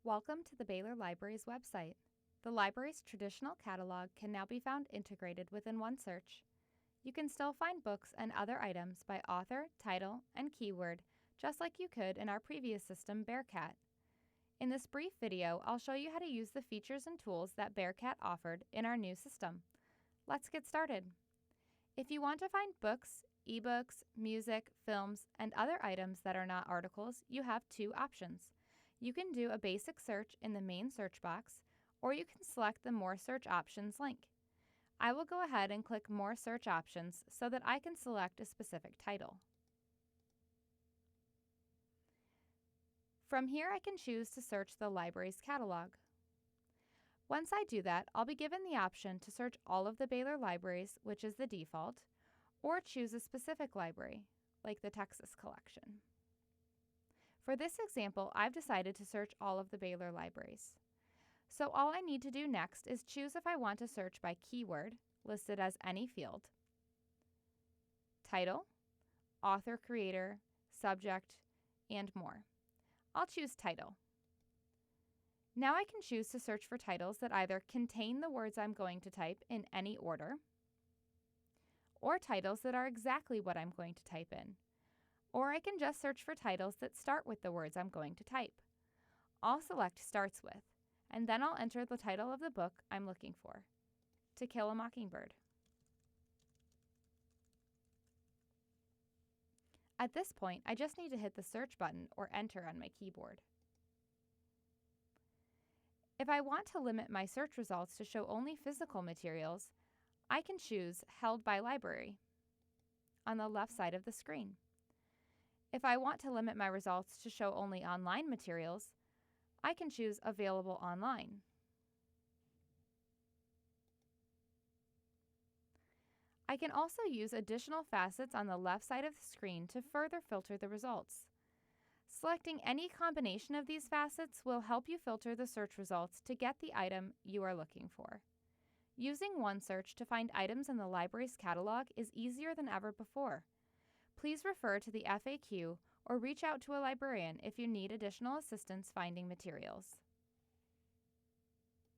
Welcome to the Baylor Library's website. The library's traditional catalog can now be found integrated within OneSearch. You can still find books and other items by author, title, and keyword, just like you could in our previous system, BearCat. In this brief video, I'll show you how to use the features and tools that BearCat offered in our new system. Let's get started. If you want to find books, ebooks, music, films, and other items that are not articles, you have two options. You can do a basic search in the main search box, or you can select the More Search Options link. I will go ahead and click More Search Options so that I can select a specific title. From here, I can choose to search the library's catalog. Once I do that, I'll be given the option to search all of the Baylor libraries, which is the default, or choose a specific library, like the Texas collection. For this example, I've decided to search all of the Baylor libraries. So all I need to do next is choose if I want to search by keyword, listed as any field, title, author, creator, subject, and more. I'll choose title. Now I can choose to search for titles that either contain the words I'm going to type in any order, or titles that are exactly what I'm going to type in. Or I can just search for titles that start with the words I'm going to type. I'll select Starts With, and then I'll enter the title of the book I'm looking for, To Kill a Mockingbird. At this point, I just need to hit the search button or enter on my keyboard. If I want to limit my search results to show only physical materials, I can choose Held by Library on the left side of the screen. If I want to limit my results to show only online materials, I can choose Available Online. I can also use additional facets on the left side of the screen to further filter the results. Selecting any combination of these facets will help you filter the search results to get the item you are looking for. Using OneSearch to find items in the library's catalog is easier than ever before. Please refer to the FAQ or reach out to a librarian if you need additional assistance finding materials.